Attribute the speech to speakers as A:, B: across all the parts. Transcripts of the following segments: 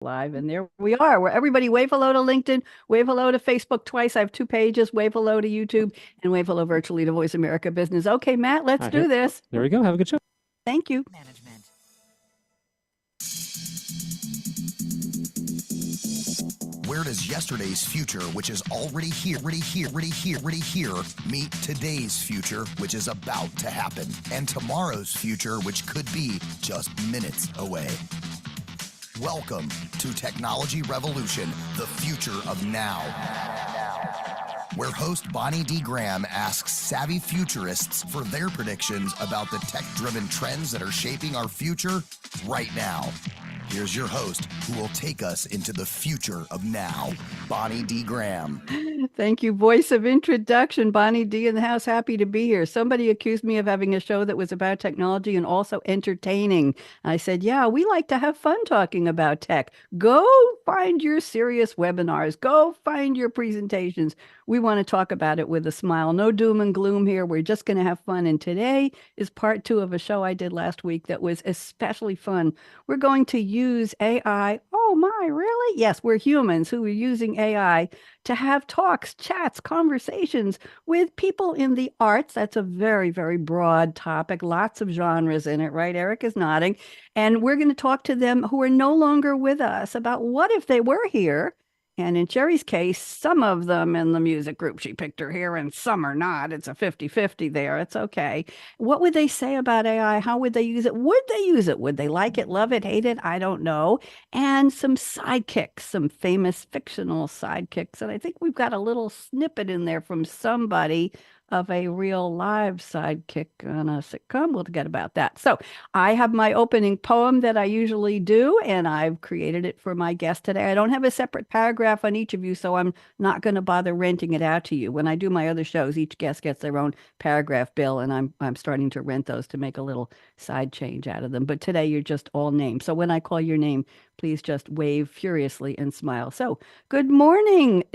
A: Live, and there we are. Where everybody wave hello to LinkedIn, wave hello to Facebook twice. I have 2 pages. Wave hello to YouTube, and wave hello virtually to Voice America Business. Okay, Matt, let's do this.
B: There we go. Have a good show.
A: Thank you.
C: Management.
D: Where does yesterday's future, which is already here, meet today's future, which is about to happen, and tomorrow's future, which could be just minutes away? Welcome to Technology Revolution, the future of now, where host Bonnie D. Graham asks savvy futurists for their predictions about the tech-driven trends that are shaping our future right now. Here's your host, who will take us into the future of now, Bonnie D. Graham.
A: Thank you. Voice of introduction, Bonnie D. in the house. Happy to be here. Somebody accused me of having a show that was about technology and also entertaining. I said, yeah, we like to have fun talking about tech. Go find your serious webinars. Go find your presentations. We want to talk about it with a smile. No doom and gloom here. We're just going to have fun. And today is part 2 of a show I did last week that was especially fun. We're going to use AI. Oh my, really? Yes, we're humans who are using AI to have talks, chats, conversations with people in the arts. That's a very, very broad topic. Lots of genres in it, right? Eric is nodding. And we're going to talk to them who are no longer with us about what if they were here. And in Sherry's case, some of them in the music group, she picked her here, and some are not. It's a 50-50 there. It's okay. What would they say about AI? How would they use it? Would they use it? Would they like it, love it, hate it? I don't know. And some sidekicks, some famous fictional sidekicks. And I think we've got a little snippet in there from somebody of a real live sidekick on a sitcom. We'll get about that. So I have my opening poem that I usually do, and I've created it for my guest today. I don't have a separate paragraph on each of you, so I'm not going to bother renting it out to you. When I do my other shows, each guest gets their own paragraph bill, and I'm starting to rent those to make a little side change out of them. But today you're just all named. So when I call your name, please just wave furiously and smile. So good morning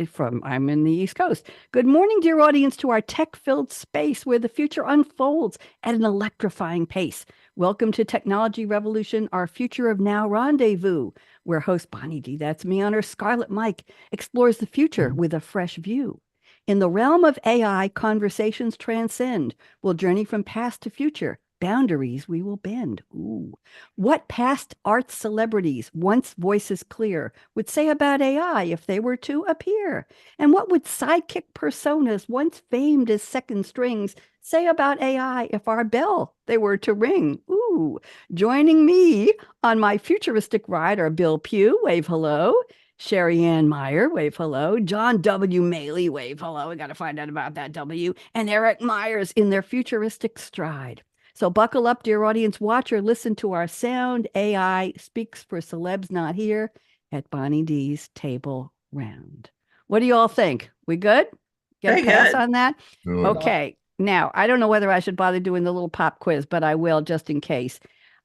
A: I'm in the East Coast. Good morning, dear audience, to our tech-filled space where the future unfolds at an electrifying pace. Welcome to Technology Revolution, our Future of Now rendezvous, where host Bonnie D., that's me on her Scarlett mic, explores the future with a fresh view. In the realm of AI, conversations transcend. We'll journey from past to future. Boundaries we will bend. Ooh. What past art celebrities, once voices clear, would say about AI if they were to appear? And what would sidekick personas, once famed as second strings, say about AI if our bell they were to ring? Ooh. Joining me on my futuristic ride are Bill Pugh, wave hello. Sherryanne Meyer, wave hello. John W. Maly, wave hello. We got to find out about that W. And Eric Myers in their futuristic stride. So buckle up, dear audience. Watch or listen to our sound. AI speaks for celebs not here at Bonnie D's table round. What do you all think? We good? Get a pass on that?
E: Good.
A: Okay. Now, I don't know whether I should bother doing the little pop quiz, but I will just in case.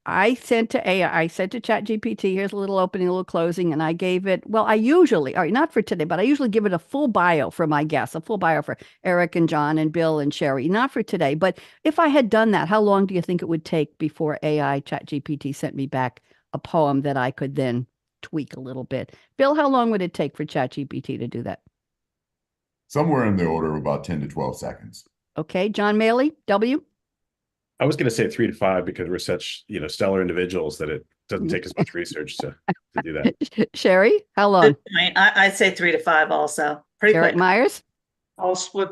A: I said to ChatGPT, here's a little opening, a little closing, and I gave it, well, I usually, all right, not for today, but I usually give it a full bio for my guests, a full bio for Eric and John and Bill and Sherry, not for today. But if I had done that, how long do you think it would take before AI ChatGPT sent me back a poem that I could then tweak a little bit? Bill, how long would it take for ChatGPT to do that?
E: Somewhere in the order of about 10 to 12 seconds.
A: Okay, John Maley, W?
B: I was going to say 3 to 5 because we're such, stellar individuals that it doesn't take as much research to do that.
A: Sherry, how long?
C: I'd say 3 to 5 also. Pretty
A: Eric
C: quick.
A: Myers?
F: I'll split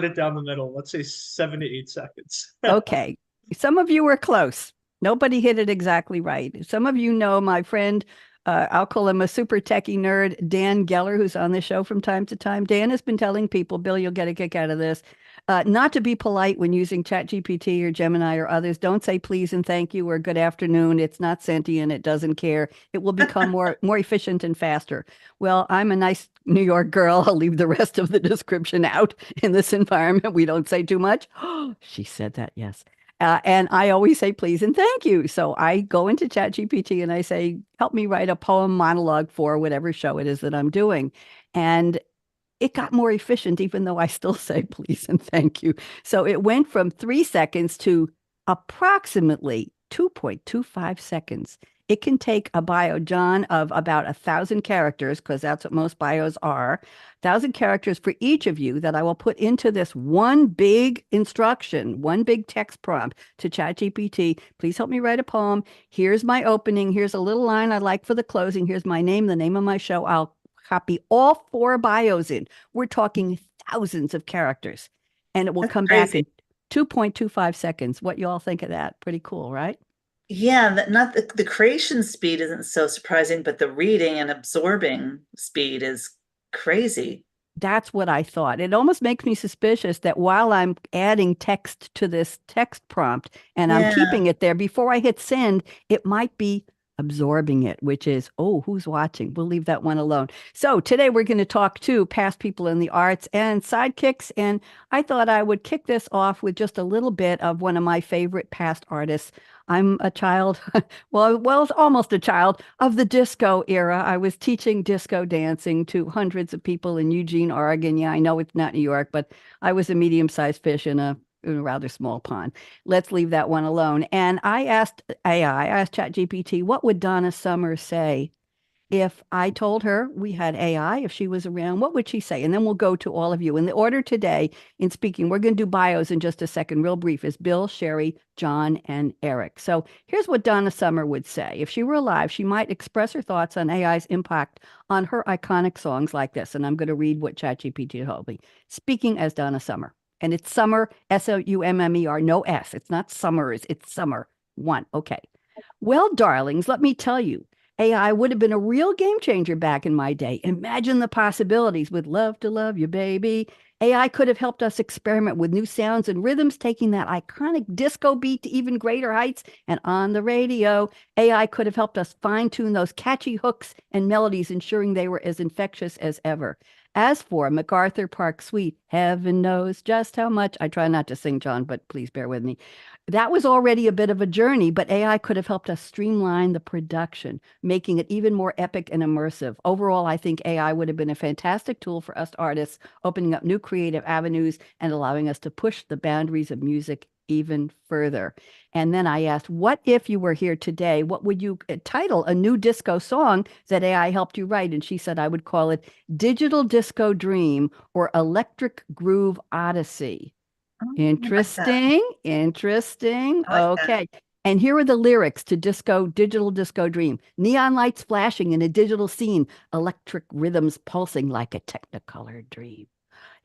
F: it down the middle. Let's say 7 to 8 seconds.
A: Okay. Some of you were close. Nobody hit it exactly right. Some of you know my friend, I'll call him a super techie nerd, Dan Geller, who's on the show from time to time. Dan has been telling people, Bill, you'll get a kick out of this, not to be polite when using ChatGPT or Gemini or others. Don't say please and thank you or good afternoon. It's not sentient. It doesn't care. It will become more efficient and faster. Well, I'm a nice New York girl. I'll leave the rest of the description out in this environment. We don't say too much. Oh, she said that, yes. And I always say please and thank you. So I go into ChatGPT and I say, help me write a poem monologue for whatever show it is that I'm doing. And it got more efficient, even though I still say please and thank you. So it went from 3 seconds to approximately 2.25 seconds It can take a bio, John, of about 1,000 characters, because that's what most bios are, 1,000 characters for each of you that I will put into this one big instruction, one big text prompt to ChatGPT. Please help me write a poem. Here's my opening. Here's a little line I'd like for the closing. Here's my name, the name of my show. I'll copy all 4 bios in. We're talking thousands of characters, and it will
C: That's
A: come back in
C: crazy.
A: 2.25 seconds. What you all think of that? Pretty cool, right?
C: Yeah, that not the creation speed isn't so surprising, but the reading and absorbing speed is crazy.
A: That's what I thought. It almost makes me suspicious that while I'm adding text to this text prompt and I'm
C: Yeah.
A: keeping it there, before I hit send, it might be absorbing it, which is, oh, who's watching? We'll leave that one alone. So today we're going to talk to past people in the arts and sidekicks. And I thought I would kick this off with just a little bit of one of my favorite past artists. I'm a child, well, it's almost a child of the disco era. I was teaching disco dancing to hundreds of people in Eugene, Oregon. Yeah, I know it's not New York, but I was a medium-sized fish in a rather small pond. Let's leave that one alone. And I asked AI, I asked ChatGPT, what would Donna Summer say if I told her we had AI, if she was around, what would she say? And then we'll go to all of you. In the order today, in speaking, we're going to do bios in just a second, real brief, is Bill, Sherry, John, and Eric. So here's what Donna Summer would say. If she were alive, she might express her thoughts on AI's impact on her iconic songs like this. And I'm going to read what ChatGPT told me. Speaking as Donna Summer. And it's Summer, Summer, no S. It's not Summers, it's Summer. One. Okay. Well, darlings, let me tell you, AI would have been a real game changer back in my day. Imagine the possibilities with Love to Love You, Baby. AI could have helped us experiment with new sounds and rhythms, taking that iconic disco beat to even greater heights. And on the radio, AI could have helped us fine tune those catchy hooks and melodies, ensuring they were as infectious as ever. As for MacArthur Park Suite, heaven knows just how much. I try not to sing, John, but please bear with me. That was already a bit of a journey, but AI could have helped us streamline the production, making it even more epic and immersive. Overall, I think AI would have been a fantastic tool for us artists, opening up new creative avenues and allowing us to push the boundaries of music even further. And then I asked, what if you were here today? What would you title a new disco song that AI helped you write? And she said, I would call it Digital Disco Dream or Electric Groove Odyssey.
C: Oh, I like that.
A: Interesting, interesting.
C: I like that.
A: Okay. And here are the lyrics to Digital Disco Dream. Neon lights flashing in a digital scene, electric rhythms pulsing like a technicolor dream.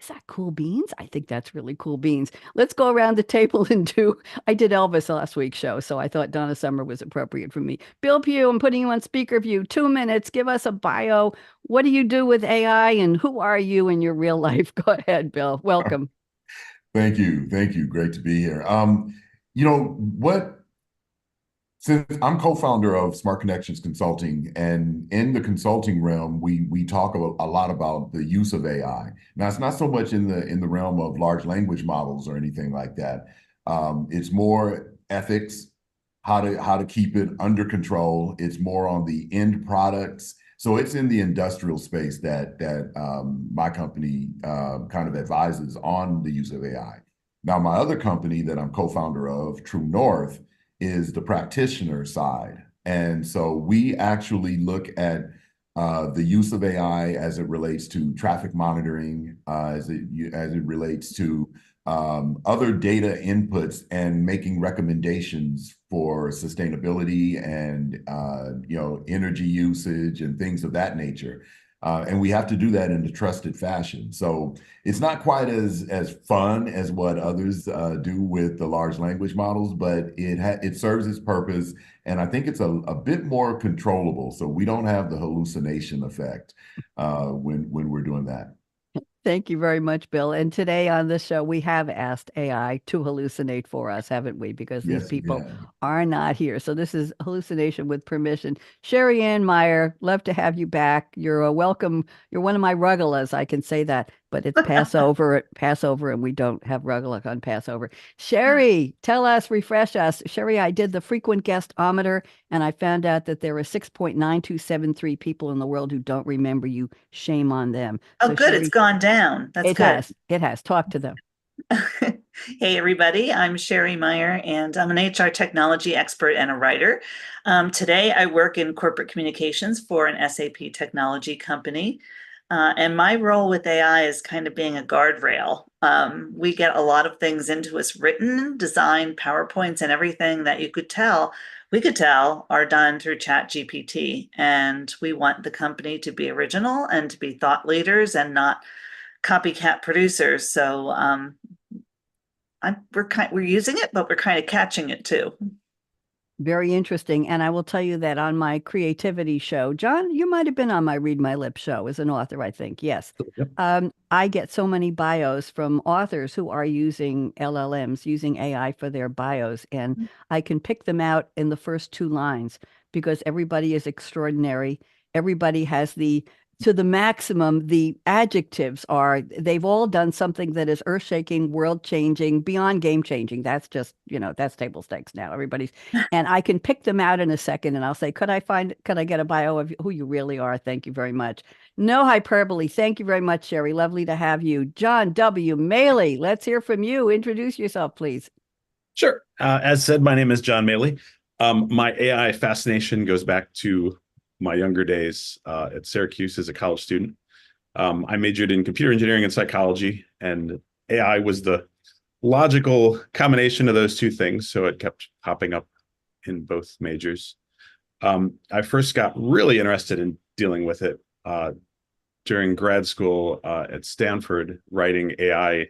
A: Is that cool beans? I think that's really cool beans. Let's go around the table and I did Elvis last week's show, so I thought Donna Summer was appropriate for me. Bill Pugh, I'm putting you on speaker view. 2 minutes. Give us a bio. What do you do with AI and who are you in your real life? Go ahead, Bill. Welcome.
E: Thank you. Thank you. Great to be here. You know what? Since I'm co-founder of Smart Connections Consulting, and in the consulting realm, we talk a lot about the use of AI. Now, it's not so much in the realm of large language models or anything like that. It's more ethics, how to keep it under control. It's more on the end products. So it's in the industrial space that my company kind of advises on the use of AI. Now, my other company that I'm co-founder of, True North, is the practitioner side. And so we actually look at the use of AI as it relates to traffic monitoring, as it relates to other data inputs and making recommendations for sustainability and energy usage and things of that nature. And we have to do that in a trusted fashion. So it's not quite as fun as what others do with the large language models, but it serves its purpose. And I think it's a bit more controllable. So we don't have the hallucination effect when we're doing that.
A: Thank you very much, Bill. And today on the show, we have asked AI to hallucinate for us, haven't we? Because these
E: Yes,
A: people
E: yeah.
A: are not here. So this is hallucination with permission. Sherryanne Meyer, love to have you back. You're a welcome. You're one of my ruggalas. I can say that, but it's Passover, and we don't have ruggala on Passover. Sherry, tell us, refresh us. Sherry, I did the frequent guestometer, and I found out that there are 6.9273 people in the world who don't remember you. Shame on them.
C: Oh,
A: So
C: good. It's
A: Sherry,
C: gone down. That's
A: it
C: good.
A: has. It has. Talk to them.
C: Hey, everybody. I'm Sherryanne Meyer, and I'm an HR technology expert and a writer. Today, I work in corporate communications for an SAP technology company. And my role with AI is kind of being a guardrail. We get a lot of things into us written, design, PowerPoints, and everything that we could tell are done through ChatGPT. And we want the company to be original and to be thought leaders and not copycat producers. So we're using it, but we're kind of catching it too.
A: Very interesting. And I will tell you that on my creativity show, John, you might have been on my Read My Lips show as an author, I think. Yes.
B: Yep.
A: I get so many bios from authors who are using LLMs, using AI for their bios, and I can pick them out in the first two lines because everybody is extraordinary. Everybody has to the maximum, the adjectives are, they've all done something that is earth-shaking, world-changing, beyond game-changing. That's just, that's table stakes now. And I can pick them out in a second and I'll say, could I get a bio of who you really are? Thank you very much. No hyperbole. Thank you very much, Sherry. Lovely to have you. John W. Maly, let's hear from you. Introduce yourself, please.
B: Sure. As said, my name is John Maly. My AI fascination goes back to my younger days at Syracuse as a college student. I majored in computer engineering and psychology, and AI was the logical combination of those two things. So it kept popping up in both majors. I first got really interested in dealing with it during grad school at Stanford, writing AI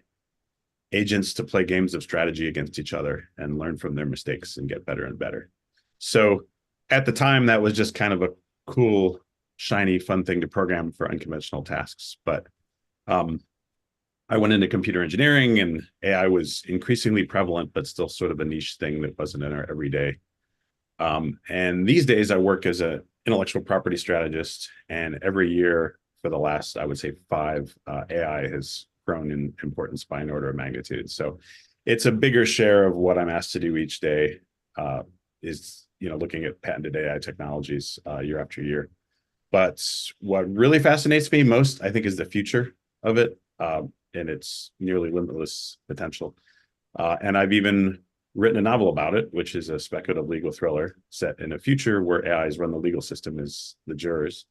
B: agents to play games of strategy against each other and learn from their mistakes and get better and better. So at the time, that was just kind of a cool, shiny, fun thing to program for unconventional tasks. But I went into computer engineering, and AI was increasingly prevalent, but still sort of a niche thing that wasn't in our everyday. And these days, I work as an intellectual property strategist, and every year for the last, I would say, 5, AI has grown in importance by an order of magnitude. So it's a bigger share of what I'm asked to do each day is looking at patented AI technologies year after year. But what really fascinates me most, I think, is the future of it and its nearly limitless potential. And I've even written a novel about it, which is a speculative legal thriller set in a future where AIs run the legal system as the jurors.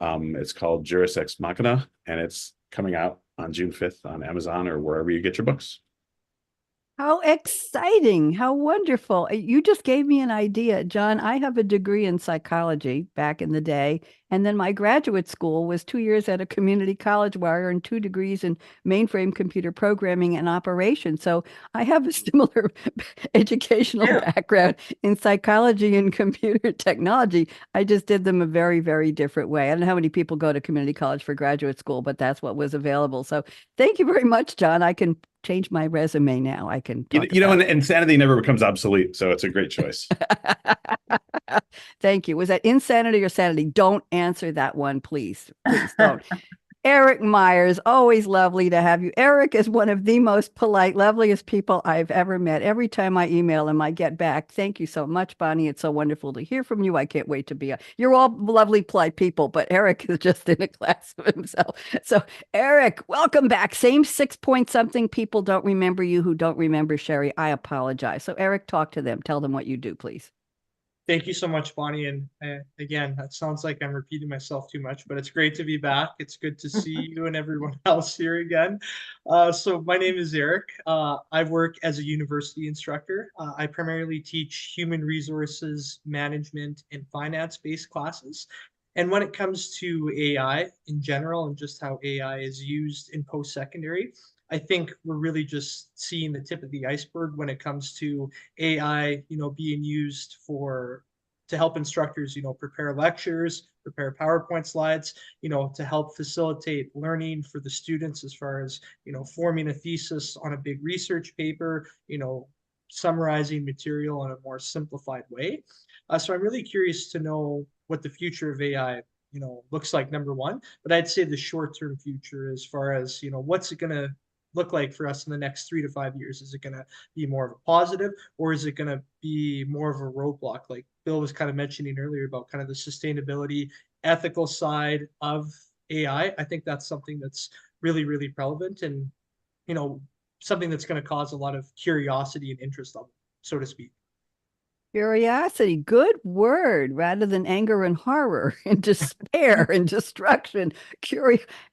B: It's called Juris Ex Machina, and it's coming out on June 5th on Amazon or wherever you get your books.
A: How exciting. How wonderful. You just gave me an idea. John, I have a degree in psychology back in the day. And then my graduate school was 2 years at a community college where I earned 2 degrees in mainframe computer programming and operations. So I have a similar educational background in psychology and computer technology. I just did them a very, very different way. I don't know how many people go to community college for graduate school, but that's what was available. So thank you very much, John. I can change my resume now. I can talk
B: and insanity never becomes obsolete, so it's a great choice.
A: Thank you. Was that insanity or sanity? Don't answer that one, please. Please don't. Eric Myers, always lovely to have you. Eric is one of the most polite, loveliest people I've ever met. Every time I email him, I get back. Thank you so much, Bonnie. It's so wonderful to hear from you. I can't wait to be you're all lovely, polite people, but Eric is just in a class of himself. So, Eric, welcome back. Same 6-point-something people don't remember you who don't remember Sherry. I apologize. So, Eric, talk to them. Tell them what you do, please.
F: Thank you so much, Bonnie. And again, that sounds like I'm repeating myself too much, but it's great to be back. It's good to see you and everyone else here again. So my name is Eric. I work as a university instructor. I primarily teach human resources management and finance-based classes. And when it comes to AI in general and just how AI is used in post-secondary, I think we're really just seeing the tip of the iceberg when it comes to AI, being used to help instructors, prepare lectures, prepare PowerPoint slides, to help facilitate learning for the students as far as, forming a thesis on a big research paper, summarizing material in a more simplified way. So I'm really curious to know what the future of AI looks like, number one. But I'd say the short-term future as far as, what's it going to look like for us in the next 3 to 5 years? Is it going to be more of a positive, or is it going to be more of a roadblock? Like Bill was kind of mentioning earlier about kind of the sustainability, ethical side of AI. I think that's something that's really, really relevant. And, something that's going to cause a lot of curiosity and interest, so to speak.
A: Curiosity, good word, rather than anger and horror and despair and destruction.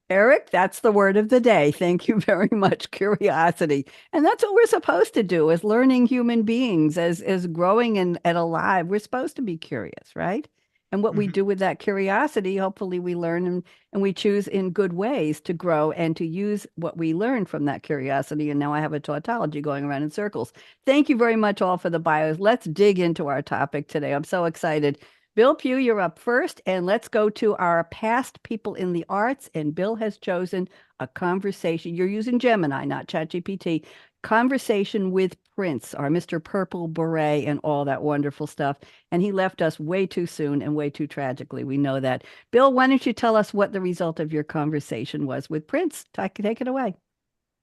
A: Eric, that's the word of the day. Thank you very much. Curiosity. And that's what we're supposed to do as learning human beings, as growing and alive. We're supposed to be curious, right? And what we do with that curiosity, hopefully we learn and we choose in good ways to grow and to use what we learned from that curiosity. And now I have a tautology going around in circles. Thank you very much all for the bios. Let's dig into our topic today. I'm so excited. Bill Pugh, you're up first, and let's go to our past people in the arts. And Bill has chosen a conversation. You're using Gemini, not ChatGPT. Conversation with Prince, our Mr. Purple Beret, and all that wonderful stuff. And he left us way too soon and way too tragically. We know that. Bill, why don't you tell us what the result of your conversation was with Prince? Take it away.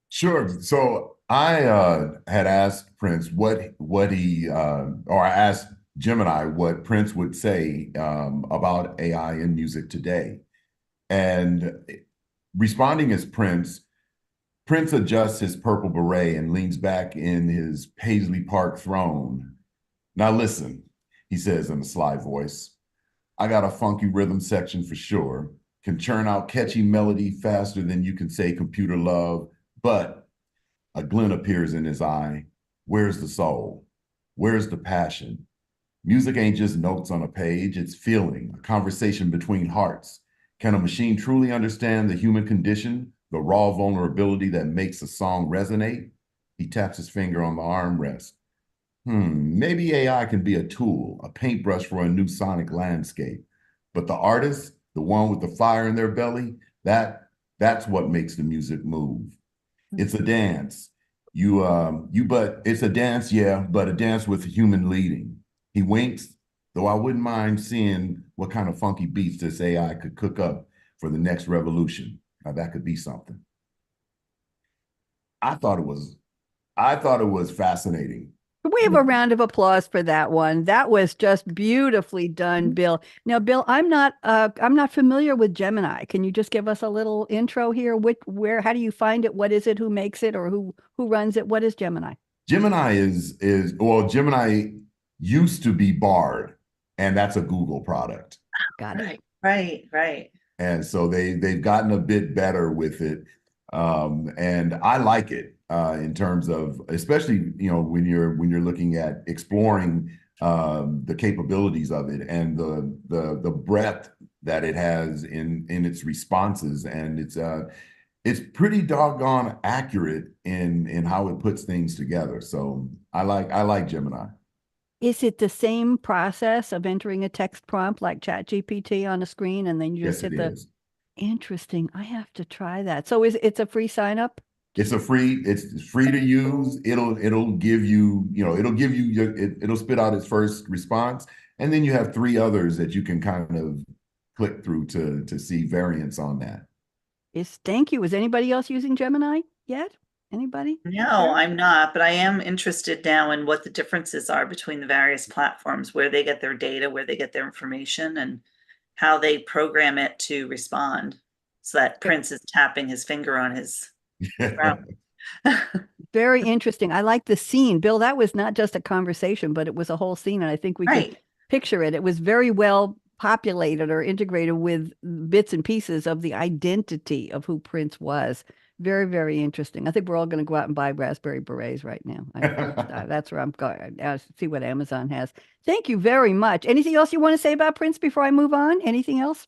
E: Sure. So I had asked Prince what he or I asked Gemini what Prince would say about AI in music today. And responding as Prince adjusts his purple beret and leans back in his Paisley Park throne. Now listen, he says in a sly voice, I got a funky rhythm section for sure, can churn out catchy melody faster than you can say computer love, but a glint appears in his eye. Where's the soul? Where's the passion? Music ain't just notes on a page, it's feeling, a conversation between hearts. Can a machine truly understand the human condition, the raw vulnerability that makes a song resonate? He taps his finger on the armrest. Maybe AI can be a tool, a paintbrush for a new sonic landscape. But the artist, the one with the fire in their belly, that's what makes the music move. It's a dance. But it's a dance, yeah, but a dance with human leading. He winks, though I wouldn't mind seeing what kind of funky beats this AI could cook up for the next revolution. Now that could be something. I thought it was fascinating.
A: We have a round of applause for that one. That was just beautifully done, Bill. Now, Bill, I'm not familiar with Gemini. Can you just give us a little intro here? How do you find it? What is it? Who makes it, or who runs it? What is Gemini?
E: Gemini Gemini used to be Bard, and that's a Google product.
A: Got it.
C: Right.
E: And so they've gotten a bit better with it. And I like it in terms of, especially, when you're looking at exploring the capabilities of it and the breadth that it has in its responses. And it's pretty doggone accurate in how it puts things together. So I like Gemini.
A: Is it the same process of entering a text prompt like ChatGPT on a screen and then you just hit the
E: is.
A: Interesting. I have to try that. So it's a free sign up?
E: It's free to use. It'll give you, it'll spit out its first response. And then you have 3 others that you can kind of click through to see variants on that.
A: Thank you. Is anybody else using Gemini yet? Anybody?
C: No, I'm not, but I am interested now in what the differences are between the various platforms, where they get their data, where they get their information, and how they program it to respond, so that Prince is tapping his finger on his
A: Very interesting. I like the scene. Bill, that was not just a conversation, but it was a whole scene, and I think we could picture it. It was very well populated or integrated with bits and pieces of the identity of who Prince was. Very, very interesting. I think we're all going to go out and buy raspberry berets right now. That's where I'm going. I'll see what Amazon has. Thank you very much. Anything else you want to say about Prince before I move on? Anything else?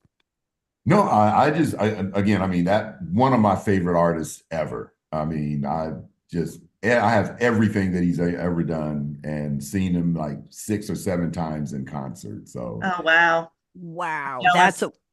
E: No, I that one of my favorite artists ever. I have everything that he's ever done and seen him like 6 or 7 times in concert. So.
C: Oh, wow.
A: Wow.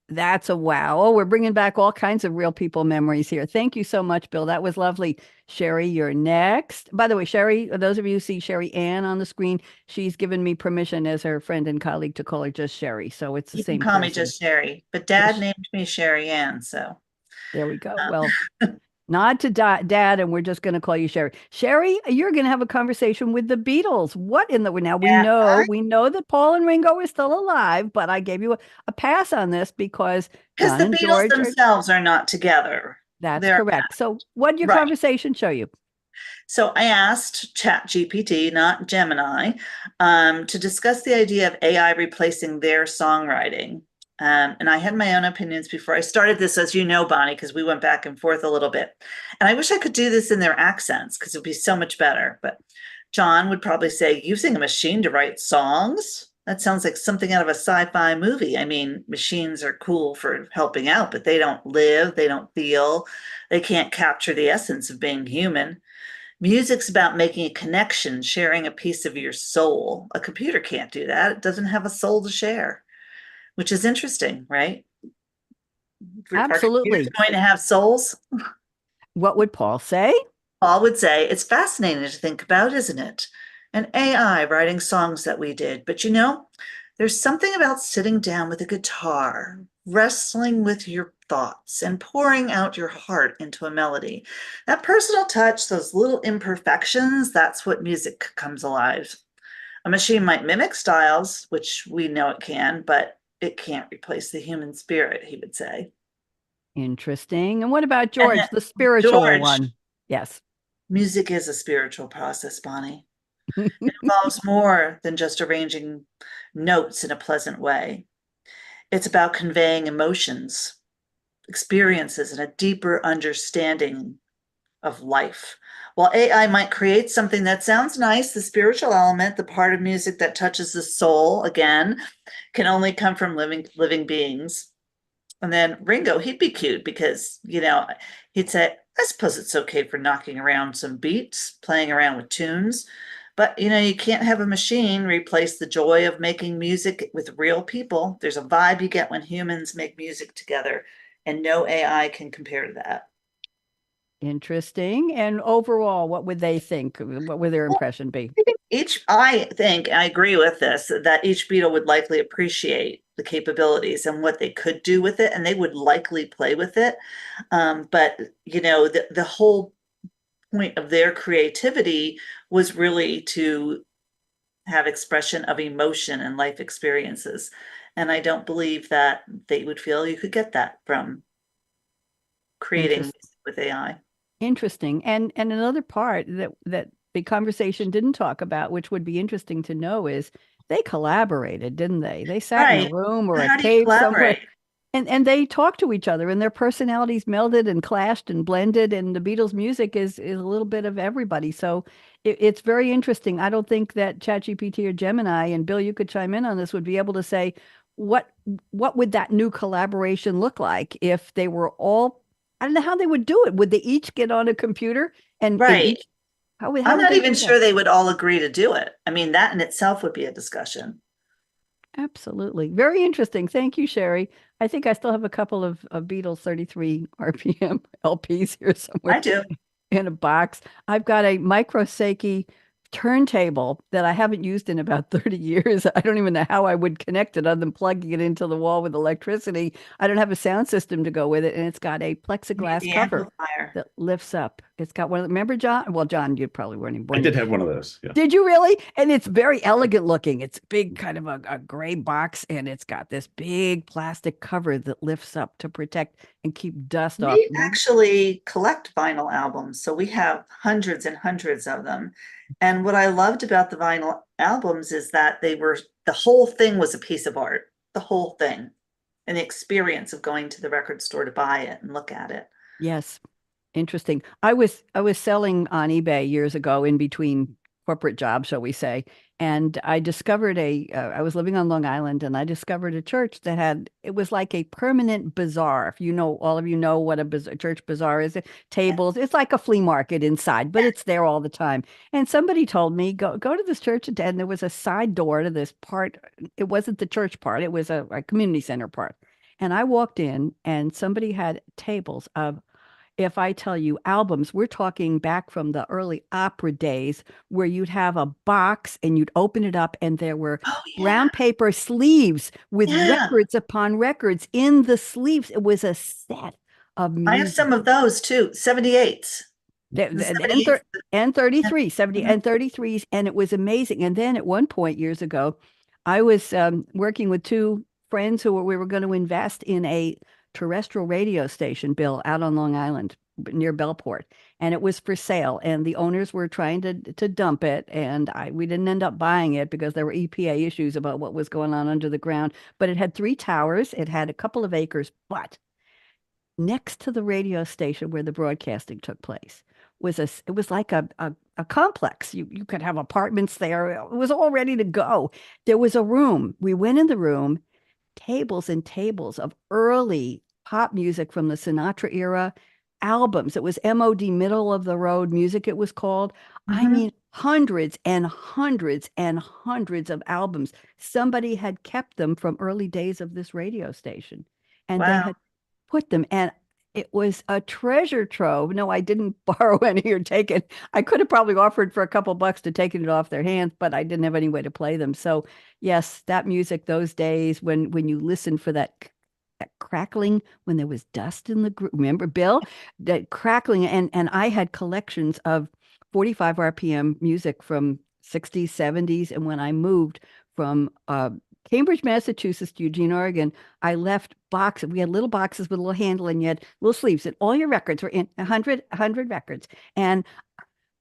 A: That's a wow. Oh, we're bringing back all kinds of real people memories here. Thank you so much, Bill. That was lovely. Sherry, you're next. By the way, Sherry, those of you who see Sherryanne on the screen, she's given me permission as her friend and colleague to call her just Sherry. So it's the same.
C: You can call me just Sherry, but Dad named me Sherryanne, so.
A: There we go. Well, nod to Dad, and we're just going to call you Sherry. Sherry, you're going to have a conversation with the Beatles. What in the now we know that Paul and Ringo are still alive, but I gave you a pass on this because
C: the Beatles themselves are not together.
A: That's correct. So what did your conversation show you?
C: So I asked ChatGPT, not Gemini, to discuss the idea of AI replacing their songwriting. And I had my own opinions before I started this, as you know, Bonnie, because we went back and forth a little bit. And I wish I could do this in their accents because it would be so much better. But John would probably say, using a machine to write songs? That sounds like something out of a sci-fi movie. I mean, machines are cool for helping out, but they don't live, they don't feel, they can't capture the essence of being human. Music's about making a connection, sharing a piece of your soul. A computer can't do that. It doesn't have a soul to share, which is interesting, right? Are computers
A: Absolutely.
C: going to have souls?
A: What would Paul say?
C: Paul would say, it's fascinating to think about, isn't it? An AI writing songs that we did. But there's something about sitting down with a guitar, wrestling with your thoughts, and pouring out your heart into a melody. That personal touch, those little imperfections, that's what music comes alive. A machine might mimic styles, which we know it can, but it can't replace the human spirit, he would say.
A: Interesting. And what about
C: And
A: George,
C: then
A: the spiritual
C: George,
A: one? Yes.
C: music is a spiritual process, Bonnie. It involves more than just arranging notes in a pleasant way. It's about conveying emotions, experiences, and a deeper understanding of life. While AI might create something that sounds nice, the spiritual element, the part of music that touches the soul, again, can only come from living beings. And then Ringo, he'd be cute because, he'd say, I suppose it's okay for knocking around some beats, playing around with tunes. But, you can't have a machine replace the joy of making music with real people. There's a vibe you get when humans make music together, and no AI can compare to that.
A: Interesting. And overall, what would they think? What would their
C: Well,
A: impression be?
C: I think, I agree with this, that each Beatle would likely appreciate the capabilities and what they could do with it, and they would likely play with it. But, the whole point of their creativity was really to have expression of emotion and life experiences. And I don't believe that they would feel you could get that from creating
A: Interesting.
C: music with AI.
A: Interesting. And another part that the conversation didn't talk about, which would be interesting to know, is they collaborated, didn't they? They sat in a
C: Right.
A: room or a
C: How do you
A: cave somewhere,
C: collaborate?
A: and they talked to each other, and their personalities melded and clashed and blended. And the Beatles' music is a little bit of everybody. So it's very interesting. I don't think that ChatGPT or Gemini, and Bill, you could chime in on this, would be able to say what what would that new collaboration look like if they were all. I don't know how they would do it. Would they each get on a computer and
C: Right.
A: each how
C: I'm
A: would
C: not
A: they
C: even
A: do
C: sure
A: that?
C: they would all agree to do it. I mean, that in itself would be a discussion.
A: Absolutely. Very interesting. Thank you, Sherry. I think I still have a couple of Beatles 33 RPM LPs here somewhere
C: I do.
A: in a box. I've got a micro Seiki turntable that I haven't used in about 30 years. I don't even know how I would connect it other than plugging it into the wall with electricity. I don't have a sound system to go with it, and it's got a
C: You need
A: plexiglass
C: the
A: cover
C: amplifier.
A: that lifts up. It's got one of the, remember John? Well, John, you probably weren't even
B: I
A: born
B: did
A: yet.
B: have one of those. Yeah.
A: Did you really? And it's very elegant looking. It's big, kind of a gray box, and it's got this big plastic cover that lifts up to protect and keep dust off.
C: We actually collect vinyl albums, so we have hundreds and hundreds of them. And what I loved about the vinyl albums is that the whole thing was a piece of art, the whole thing, and the experience of going to the record store to buy it and look at it.
A: Yes. Interesting. I was selling on eBay years ago in between corporate jobs, shall we say, and I discovered I was living on Long Island, and I discovered a church that had, it was like a permanent bazaar. If you know, all of you know what a church bazaar is, tables, it's like a flea market inside, but it's there all the time. And somebody told me, go to this church, and there was a side door to this part. It wasn't the church part, it was a community center part. And I walked in, and somebody had tables of, if I tell you albums, we're talking back from the early opera days where you'd have a box and you'd open it up, and there were
C: Oh,
A: brown paper sleeves with
C: yeah.
A: records upon records in the sleeves. It was a set of
C: I have
A: music.
C: some of those too, 78s.
A: The,
C: The
A: the, the
C: 78s.
A: N33, 70
C: Mhm.
A: N33s, and it was amazing. And then at one point years ago, I was working with two friends we were going to invest in a terrestrial radio station, Bill, out on Long Island. near Bellport, and it was for sale, and the owners were trying to dump it, and we didn't end up buying it because there were EPA issues about what was going on under the ground. But it had 3 towers, it had a couple of acres, but next to the radio station where the broadcasting took place was it was like a complex. You could have apartments there. It was all ready to go. There was a room. We went in the room, tables and tables of early pop music from the Sinatra era, albums. It was MOD, middle of the road music, it was called. I
C: Mhm.
A: mean, hundreds and hundreds and hundreds of albums. Somebody had kept them from early days of this radio station, and they
C: Wow.
A: had put them, and it was a treasure trove. No, I didn't borrow any or take it. I could have probably offered for a couple bucks to take it off their hands, but I didn't have any way to play them. So yes, that music those days when you listen for that crackling when there was dust in the group. Remember, Bill? That crackling, and I had collections of 45 RPM music from 60s, 70s, and when I moved from Cambridge, Massachusetts to Eugene, Oregon, I left boxes. We had little boxes with a little handle, and you had little sleeves, and all your records were in 100 records. And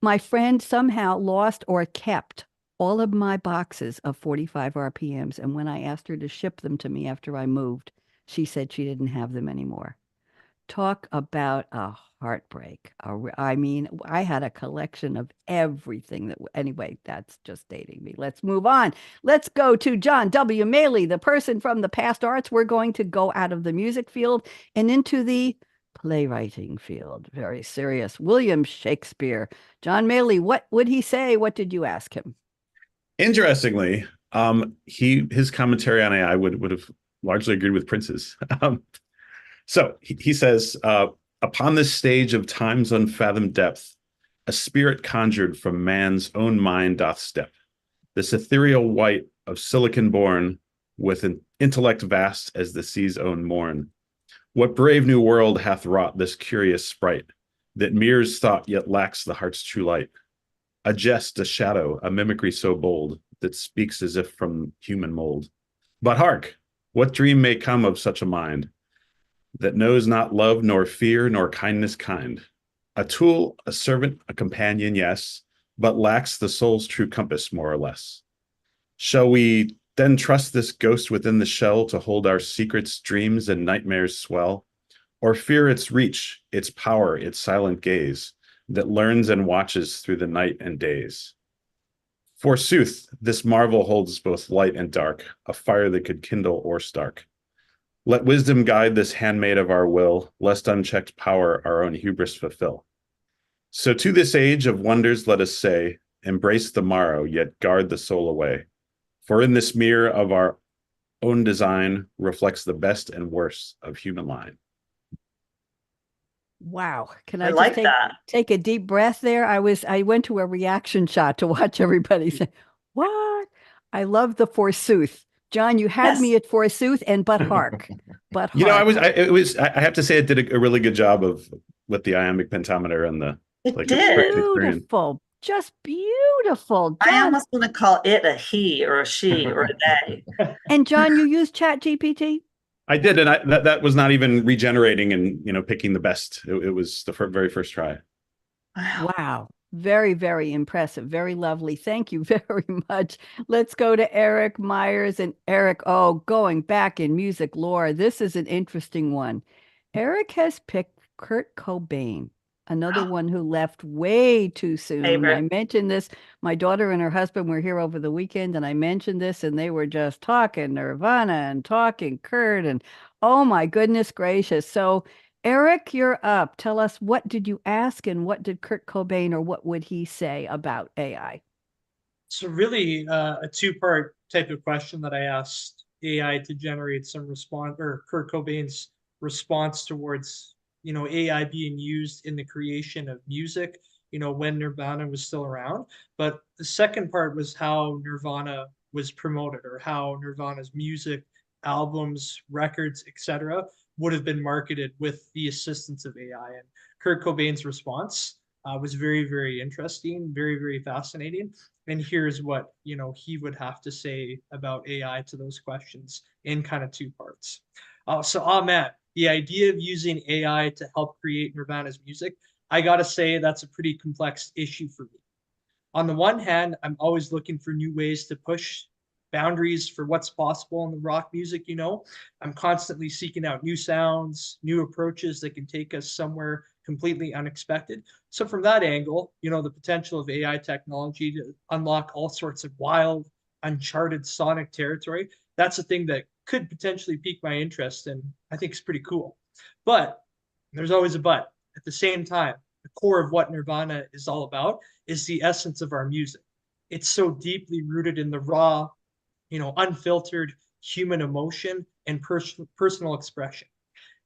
A: my friend somehow lost or kept all of my boxes of 45 RPMs. And when I asked her to ship them to me after I moved, she said she didn't have them anymore. Talk about a heartbreak. I mean, I had a collection of everything that, anyway, that's just dating me. Let's move on. Let's go to John W. Maly, the person from the past arts. We're going to go out of the music field and into the playwriting field. Very serious. William Shakespeare. John Maly, what would he say? What did you ask him?
B: Interestingly, his commentary on AI would have largely agreed with Prince's. So he says, upon this stage of time's unfathomed depth, a spirit conjured from man's own mind doth step. This ethereal white of silicon born, with an intellect vast as the sea's own morn. What brave new world hath wrought this curious sprite, that mirrors thought yet lacks the heart's true light? A jest, a shadow, a mimicry so bold, that speaks as if from human mold. But hark, what dream may come of such a mind, that knows not love, nor fear, nor kindness kind? A tool, a servant, a companion, yes, but lacks the soul's true compass, more or less. Shall we then trust this ghost within the shell to hold our secrets, dreams, and nightmares swell? Or fear its reach, its power, its silent gaze, that learns and watches through the night and days? Forsooth, this marvel holds both light and dark, a fire that could kindle or stark. Let wisdom guide this handmaid of our will, lest unchecked power our own hubris fulfill. So to this age of wonders let us say, embrace the morrow, yet guard the soul away. For in this mirror of our own design reflects the best and worst of human line.
A: Wow. Can
C: I
A: I just
C: like that.
A: take a deep breath there? I went to a reaction shot to watch everybody say, what? I love the forsooth. John, you had
C: Yes.
A: me at forsooth and but hark. But
B: You know,
A: hark.
B: I have to say it did a really good job of with the iambic pentameter and the
C: It
B: like.
C: did.
A: Beautiful. Just beautiful.
C: I
A: John.
C: almost want to call it a he or a she or a they.
A: And John, you use Chat GPT?
B: I did, and that was not even regenerating and picking the best. It was the very first try.
C: Wow.
A: Wow. Very, very impressive. Very lovely. Thank you very much. Let's go to Eric Myers. And Eric, oh, going back in music lore, this is an interesting one. Eric has picked Kurt Cobain, another one who left way too soon.
C: Favorite.
A: I mentioned this. My daughter and her husband were here over the weekend, and I mentioned this, and they were just talking Nirvana and talking Kurt, and oh my goodness gracious. So Eric, you're up. Tell us, what did you ask and what did Kurt Cobain, or what would he say about AI?
F: So really, a two-part type of question that I asked AI to generate some response, or Kurt Cobain's response towards, AI being used in the creation of music, when Nirvana was still around. But the second part was how Nirvana was promoted, or how Nirvana's music, albums, records, etc., would have been marketed with the assistance of AI. And Kurt Cobain's response was very, very interesting, very, very fascinating. And here's what he would have to say about AI to those questions in kind of two parts. So Ahmed, the idea of using AI to help create Nirvana's music, I gotta say that's a pretty complex issue for me. On the one hand, I'm always looking for new ways to push boundaries for what's possible in the rock music, you know. I'm constantly seeking out new sounds, new approaches that can take us somewhere completely unexpected. So from that angle, you know, the potential of AI technology to unlock all sorts of wild, uncharted sonic territory, that's a thing that could potentially pique my interest and I think it's pretty cool. But there's always a but. At the same time, the core of what Nirvana is all about is the essence of our music. It's so deeply rooted in the raw, you know, unfiltered human emotion and personal expression.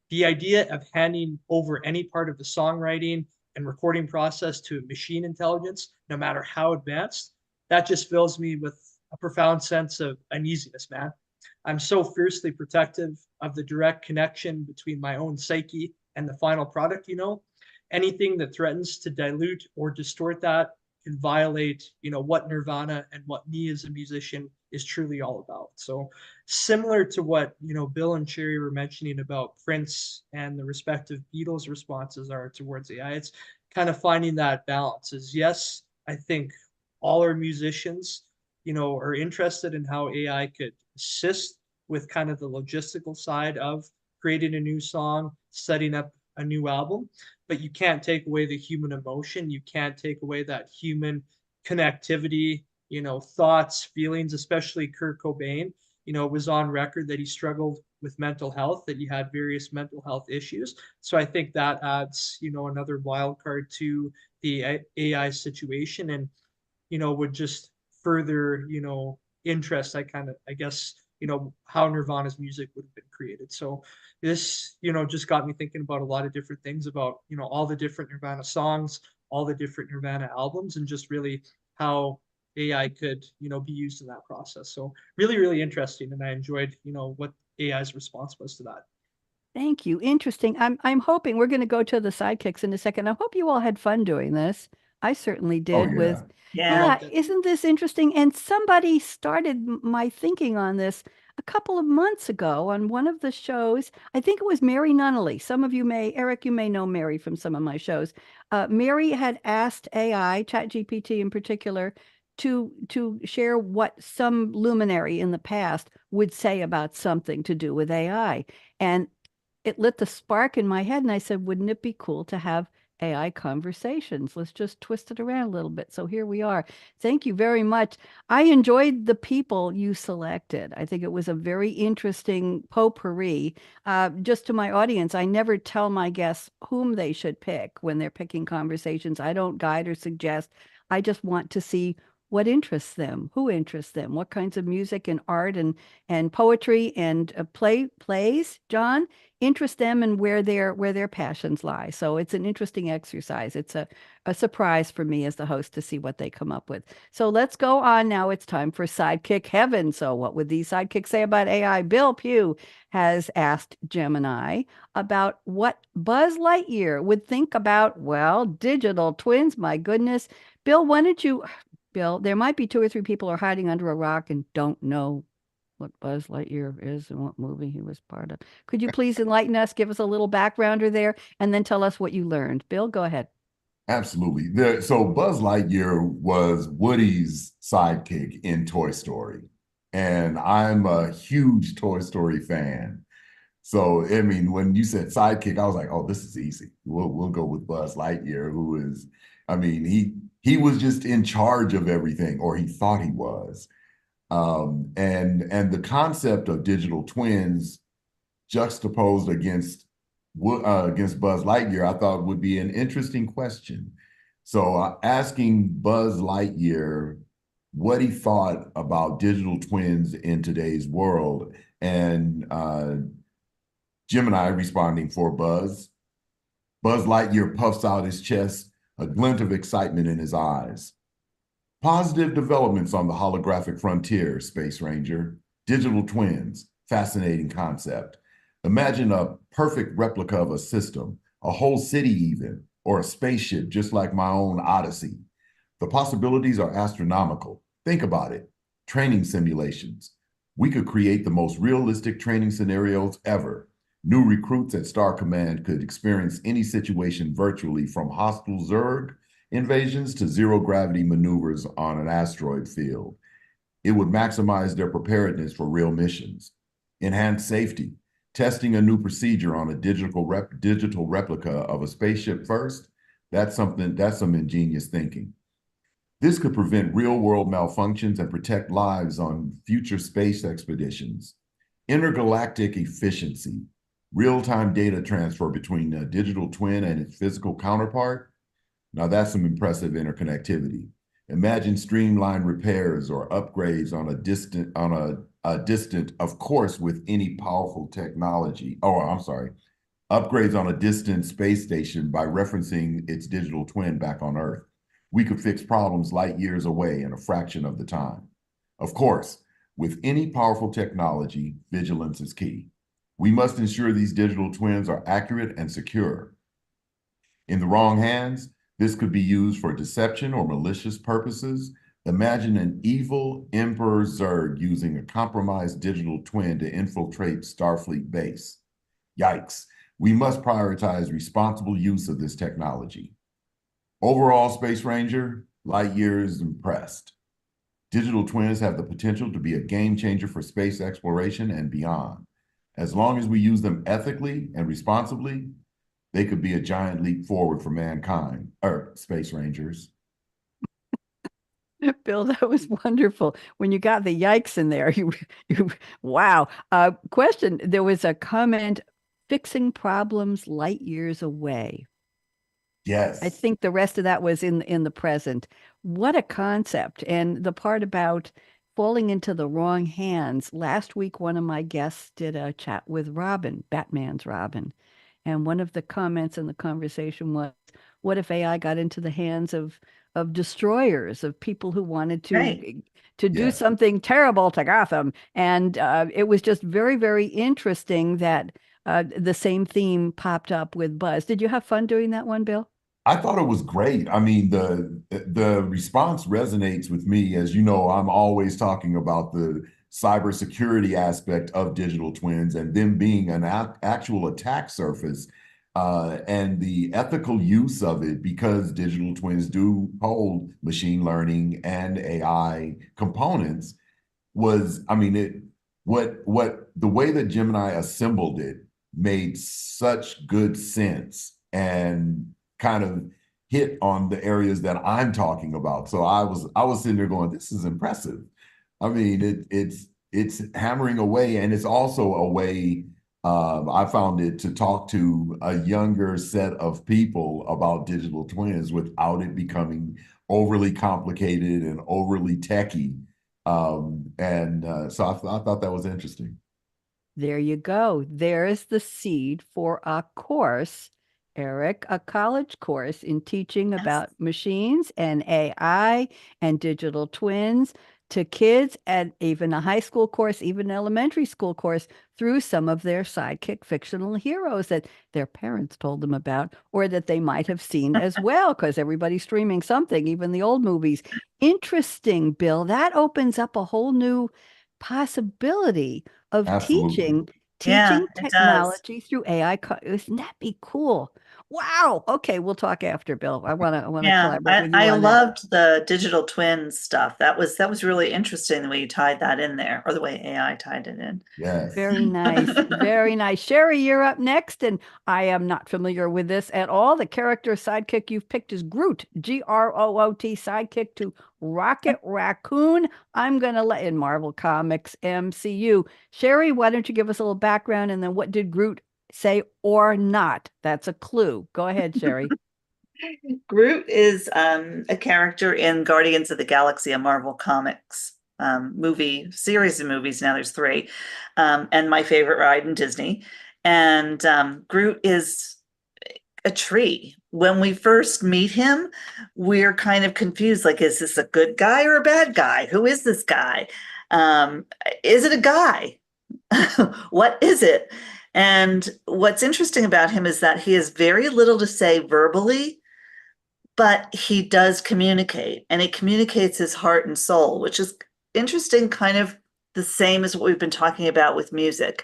F: The idea of handing over any part of the songwriting and recording process to machine intelligence, no matter how advanced, that just fills me with a profound sense of uneasiness, man. I'm so fiercely protective of the direct connection between my own psyche and the final product, you know. Anything that threatens to dilute or distort that can violate, you know, what Nirvana and what me as a musician is truly all about. So similar to what, you know, Bill and Sherry were mentioning about Prince and the respective Beatles responses are towards AI, it's kind of finding that balance is yes, I think all our musicians, you know, are interested in how AI could assist with kind of the logistical side of creating a new song, setting up a new album, but you can't take away the human emotion. You can't take away that human connectivity, you know, thoughts, feelings, especially Kurt Cobain, you know, was on record that he struggled with mental health, that he had various mental health issues. So I think that adds, you know, another wild card to the AI situation and, you know, would just further, you know, interest, I guess, you know, how Nirvana's music would have been created. So this, you know, just got me thinking about a lot of different things about, you know, all the different Nirvana songs, all the different Nirvana albums, and just really how AI could, you know, be used in that process. So really, really interesting. And I enjoyed, you know, what AI's response was to that.
A: Thank you. Interesting. I'm hoping we're going to go to the sidekicks in a second. I hope you all had fun doing this. I certainly
E: Oh
A: did with,
E: yeah.
F: I
C: Yeah.
A: yeah,
F: loved it.
A: isn't this interesting? And somebody started my thinking on this a couple of months ago on one of the shows. I think it was Mary Nunnally. Some of you may, Eric, you may know Mary from some of my shows. Mary had asked AI, ChatGPT in particular, to share what some luminary in the past would say about something to do with AI. And it lit the spark in my head. And I said, wouldn't it be cool to have AI conversations? Let's just twist it around a little bit. So here we are. Thank you very much. I enjoyed the people you selected. I think it was a very interesting potpourri. Just to my audience, I never tell my guests whom they should pick when they're picking conversations. I don't guide or suggest. I just want to see what interests them, who interests them, what kinds of music and art and poetry and plays, John, interest them and where their passions lie. So it's an interesting exercise. It's a surprise for me as the host to see what they come up with. So let's go on now. It's time for sidekick heaven. So what would these sidekicks say about AI? Bill Pugh has asked Gemini about what Buzz Lightyear would think about, well, digital twins. My goodness. Bill, why don't you, Bill, there might be two or three people are hiding under a rock and don't know what Buzz Lightyear is and what movie he was part of. Could you please enlighten us, give us a little backgrounder there, and then tell us what you learned? Bill, go ahead.
E: Absolutely. So Buzz Lightyear was Woody's sidekick in Toy Story. And I'm a huge Toy Story fan. So, I mean, when you said sidekick, I was like, oh, this is easy. We'll go with Buzz Lightyear, who is, I mean, he was just in charge of everything, or he thought he was. And the concept of digital twins juxtaposed against Buzz Lightyear, I thought would be an interesting question. So asking Buzz Lightyear what he thought about digital twins in today's world, and Gemini responding for Buzz. Buzz Lightyear puffs out his chest, a glint of excitement in his eyes. Positive developments on the holographic frontier, Space Ranger. Digital twins, fascinating concept. Imagine a perfect replica of a system, a whole city even, or a spaceship just like my own Odyssey. The possibilities are astronomical. Think about it. Training simulations. We could create the most realistic training scenarios ever. New recruits at Star Command could experience any situation virtually, from hostile Zerg invasions to zero-gravity maneuvers on an asteroid field. It would maximize their preparedness for real missions. Enhance safety. Testing a new procedure on a digital replica of a spaceship first, that's some ingenious thinking. This could prevent real-world malfunctions and protect lives on future space expeditions. Intergalactic efficiency. Real-time data transfer between a digital twin and its physical counterpart. Now that's some impressive interconnectivity. Imagine streamlined repairs or upgrades on a distant, of course, with any powerful technology. Oh, I'm sorry. Upgrades on a distant space station by referencing its digital twin back on Earth. We could fix problems light years away in a fraction of the time. Of course, with any powerful technology, vigilance is key. We must ensure these digital twins are accurate and secure. In the wrong hands, this could be used for deception or malicious purposes. Imagine an evil Emperor Zerg using a compromised digital twin to infiltrate Starfleet base. Yikes. We must prioritize responsible use of this technology. Overall, Space Ranger, light years impressed. Digital twins have the potential to be a game changer for space exploration and beyond. As long as we use them ethically and responsibly, they could be a giant leap forward for mankind, or Space Rangers.
A: Bill, that was wonderful. When you got the yikes in there, wow. Question, there was a comment, fixing problems light years away.
E: Yes.
A: I think the rest of that was in the present. What a concept. And the part about falling into the wrong hands. Last week, one of my guests did a chat with Robin, Batman's Robin. And one of the comments in the conversation was, what if AI got into the hands of destroyers, of people who wanted to do something terrible to Gotham? And it was just very, very interesting that the same theme popped up with Buzz. Did you have fun doing that one, Bill?
E: I thought it was great. I mean, the response resonates with me. As you know, I'm always talking about the cybersecurity aspect of digital twins and them being an actual attack surface, and the ethical use of it, because digital twins do hold machine learning and AI components. The way that Gemini assembled it made such good sense and kind of hit on the areas that I'm talking about. So I was sitting there going, this is impressive. I mean, it's hammering away, and it's also a way I found it to talk to a younger set of people about digital twins without it becoming overly complicated and overly techy. So I thought that was interesting.
A: There you go. There's the seed for a course, Eric, a college course in teaching about machines and AI and digital twins to kids, and even a high school course, even an elementary school course, through some of their sidekick fictional heroes that their parents told them about, or that they might have seen as well, because everybody's streaming something, even the old movies. Interesting, Bill. That opens up a whole new possibility of
E: Absolutely.
C: Yeah,
A: teaching
C: it does.
A: technology through AI. Wouldn't that be cool? Wow. Okay, we'll talk after, Bill. I want to
C: Yeah,
A: collaborate with you
C: I
A: on that.
C: loved the digital twin stuff. That was really interesting the way you tied that in there, or the way AI tied it in.
E: Yes.
A: Very nice. Very nice. Sherry, you're up next. And I am not familiar with this at all. The character sidekick you've picked is Groot, Groot, sidekick to Rocket Raccoon. I'm going to let in Marvel Comics MCU. Sherry, why don't you give us a little background, and then what did Groot say or not? That's a clue. Go ahead, Sherry.
C: Groot is a character in Guardians of the Galaxy, a Marvel Comics series of movies. Now there's 3, and my favorite ride in Disney. And Groot is a tree. When we first meet him, we're kind of confused. Like, is this a good guy or a bad guy? Who is this guy? Is it a guy? What is it? And what's interesting about him is that he has very little to say verbally, but he does communicate, and he communicates his heart and soul, which is interesting, kind of the same as what we've been talking about with music.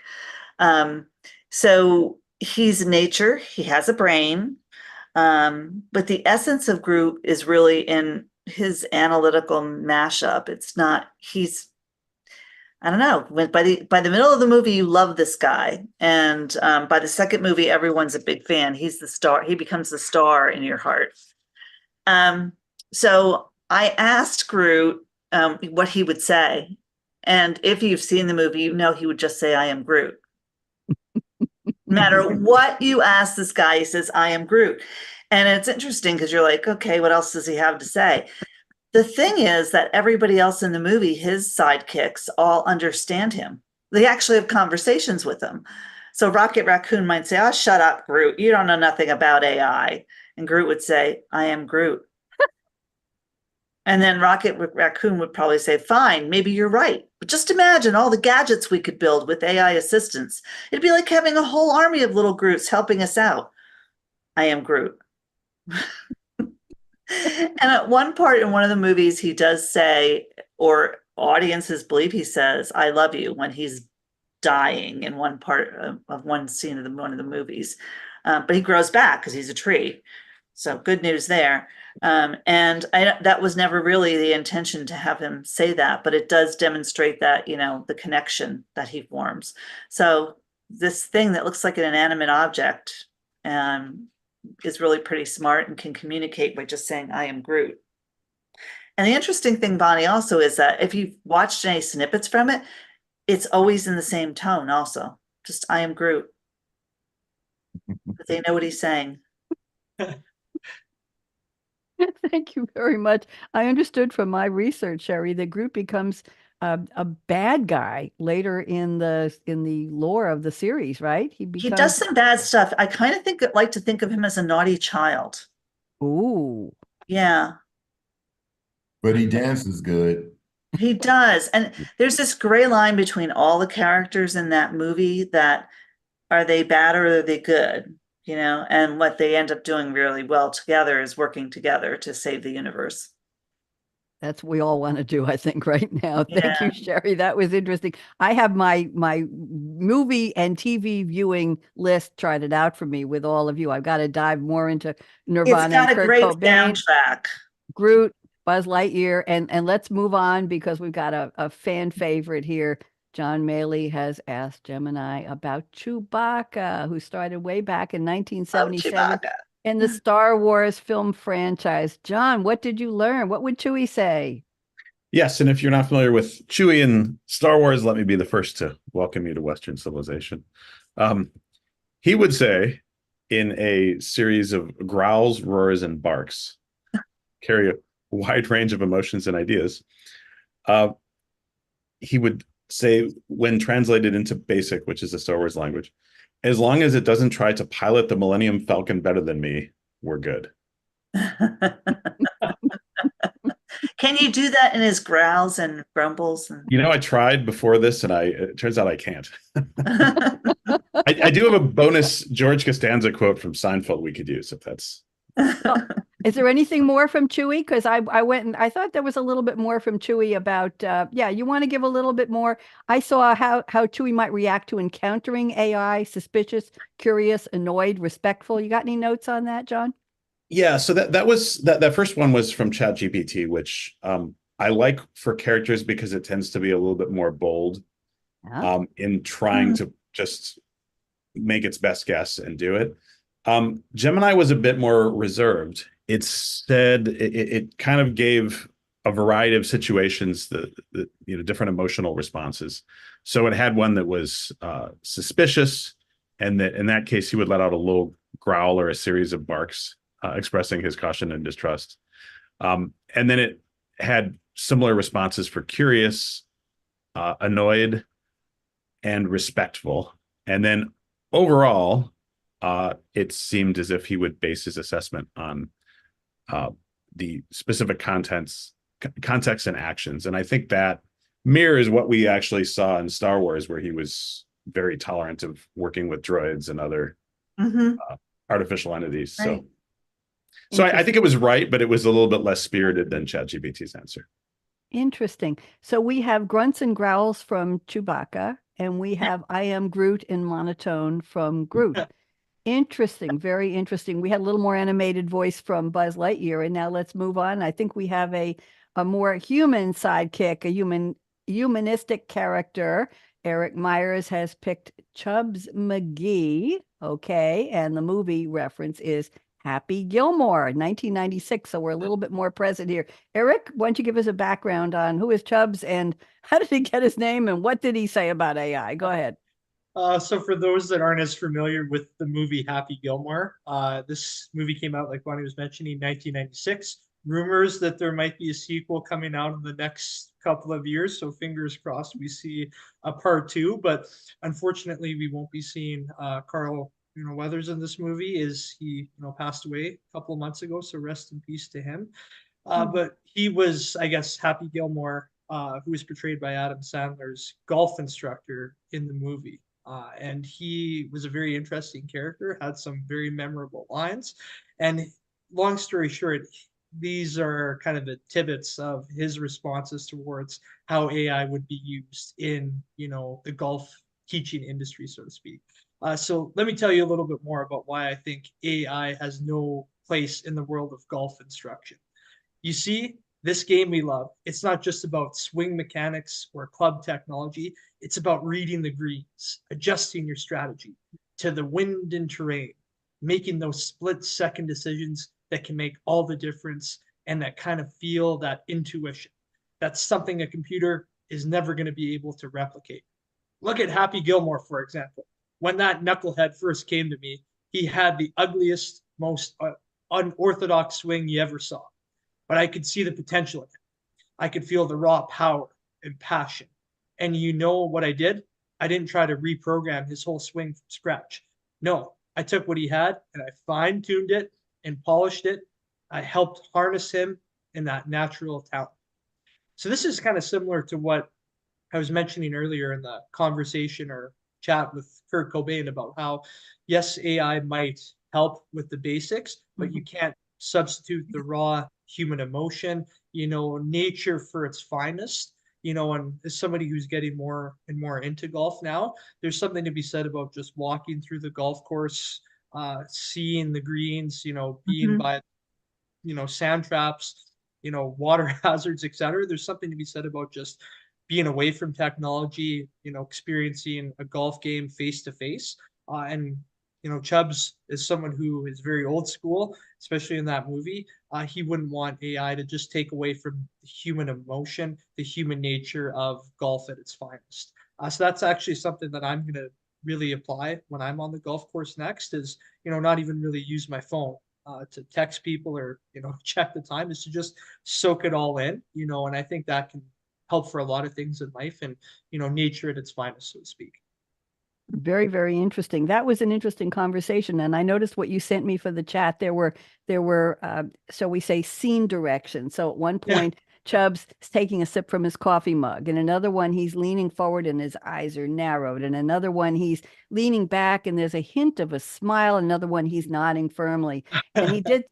C: So he's nature, he has a brain, but the essence of Groot is really in his analytical mashup. It's not, I don't know. By the middle of the movie, you love this guy, and by the second movie, everyone's a big fan. He's the star. He becomes the star in your heart. So I asked Groot what he would say, and if you've seen the movie, you know he would just say, "I am Groot." No matter what you ask this guy, he says, "I am Groot," and it's interesting because you're like, "Okay, what else does he have to say?" The thing is that everybody else in the movie, his sidekicks, all understand him. They actually have conversations with him. So Rocket Raccoon might say, "Oh, shut up, Groot. You don't know nothing about AI." And Groot would say, "I am Groot." And then Rocket Raccoon would probably say, "Fine, maybe you're right. But just imagine all the gadgets we could build with AI assistance. It'd be like having a whole army of little Groots helping us out. I am Groot." And at one part in one of the movies, he does say, or audiences believe he says, "I love you," when he's dying in one part of one scene of one of the movies. But he grows back because he's a tree. So good news there. That was never really the intention to have him say that, but it does demonstrate that, the connection that he forms. So this thing that looks like an inanimate object, is really pretty smart and can communicate by just saying, "I am Groot." And the interesting thing, Bonnie, also is that if you've watched any snippets from it, it's always in the same tone also. Just, "I am Groot." But they know what he's saying.
A: Thank you very much. I understood from my research, Sherry, that Groot becomes a bad guy later in the lore of the series, right? He
C: He does some bad stuff. I kind of like to think of him as a naughty child.
A: Ooh.
C: Yeah,
E: But he dances good.
C: he does. And there's this gray line between all the characters in that movie that are they bad or are they good? And what they end up doing really well together is working together to save the universe.
A: That's what we all want to do, I think, right now. Thank
C: Yeah.
A: you, Sherry. That was interesting. I have my movie and TV viewing list charted out for me with all of you. I've got to dive more into Nirvana
C: It's got
A: and
C: a
A: Kurt
C: great
A: Cobain,
C: soundtrack.
A: Groot, Buzz Lightyear, and let's move on because we've got a fan favorite here. John Maly has asked Gemini about Chewbacca, who started way back in
C: Oh,
A: 1977
C: Chewbacca.
A: in the Star Wars film franchise. John, what did you learn? What would Chewie say?
B: Yes, and if you're not familiar with Chewie and Star Wars, let me be the first to welcome you to Western civilization. He would say, in a series of growls, roars, and barks, carry a wide range of emotions and ideas. He would say, when translated into Basic, which is the Star Wars language, "As long as it doesn't try to pilot the Millennium Falcon better than me, we're good."
C: Can you do that in his growls and grumbles?
B: I tried before this, and it turns out I can't. I do have a bonus George Costanza quote from Seinfeld we could use if that's.
A: Is there anything more from Chewie? Because I went and I thought there was a little bit more from Chewie about, you want to give a little bit more. I saw how Chewie might react to encountering AI, suspicious, curious, annoyed, respectful. You got any notes on that, John?
B: Yeah, so that first one was from ChatGPT, which I like for characters because it tends to be a little bit more bold in trying to just make its best guess and do it. Gemini was a bit more reserved. It said it kind of gave a variety of situations the different emotional responses. So it had one that was suspicious, and that in that case he would let out a little growl or a series of barks, expressing his caution and distrust. And then it had similar responses for curious, annoyed, and respectful. And then overall, it seemed as if he would base his assessment on the specific context and actions. And I think that mirrors what we actually saw in Star Wars, where he was very tolerant of working with droids and other artificial entities.
C: Right.
B: So I think it was right, but it was a little bit less spirited than ChatGPT's answer.
A: Interesting. So we have grunts and growls from Chewbacca and we have I Am Groot in monotone from Groot. Interesting, very interesting. We had a little more animated voice from Buzz Lightyear, and now let's move on. I think we have a more human sidekick, a humanistic character. Eric Myers has picked Chubbs McGee. Okay, and the movie reference is Happy Gilmore, 1996. So we're a little bit more present here. Eric, why don't you give us a background on who is Chubbs and how did he get his name and what did he say about AI? Go ahead.
F: So for those that aren't as familiar with the movie Happy Gilmore, this movie came out, like Bonnie was mentioning, 1996. Rumors that there might be a sequel coming out in the next couple of years, so fingers crossed we see a part two. But unfortunately, we won't be seeing Carl, Weathers in this movie. Is he, passed away a couple of months ago? So rest in peace to him. But he was, I guess, Happy Gilmore, who was portrayed by Adam Sandler's golf instructor in the movie. And he was a very interesting character, had some very memorable lines. And long story short, these are kind of the tidbits of his responses towards how AI would be used in, the golf teaching industry, so to speak. So let me tell you a little bit more about why I think AI has no place in the world of golf instruction. You see, this game we love, it's not just about swing mechanics or club technology. It's about reading the greens, adjusting your strategy to the wind and terrain, making those split-second decisions that can make all the difference and that kind of feel that intuition. That's something a computer is never going to be able to replicate. Look at Happy Gilmore, for example. When that knucklehead first came to me, he had the ugliest, most unorthodox swing you ever saw. But I could see the potential in it. I could feel the raw power and passion. And you know what I did? I didn't try to reprogram his whole swing from scratch. No, I took what he had and I fine-tuned it and polished it. I helped harness him in that natural talent. So this is kind of similar to what I was mentioning earlier in the conversation or chat with Kurt Cobain about how, yes, AI might help with the basics, but you can't substitute the raw human emotion, nature for its finest. And as somebody who's getting more and more into golf now, there's something to be said about just walking through the golf course, seeing the greens, being by, sand traps, water hazards, etc. There's something to be said about just being away from technology, experiencing a golf game face to face. And Chubbs is someone who is very old school, especially in that movie. He wouldn't want AI to just take away from the human emotion, the human nature of golf at its finest. So that's actually something that I'm going to really apply when I'm on the golf course next is, not even really use my phone to text people or, check the time, is to just soak it all in, and I think that can help for a lot of things in life and, nature at its finest, so to speak.
A: Very, very interesting. That was an interesting conversation. And I noticed what you sent me for the chat. There were, so we say scene directions. So at one point, Chubbs is taking a sip from his coffee mug. And another one, he's leaning forward and his eyes are narrowed. And another one, he's leaning back and there's a hint of a smile. Another one, he's nodding firmly. And he did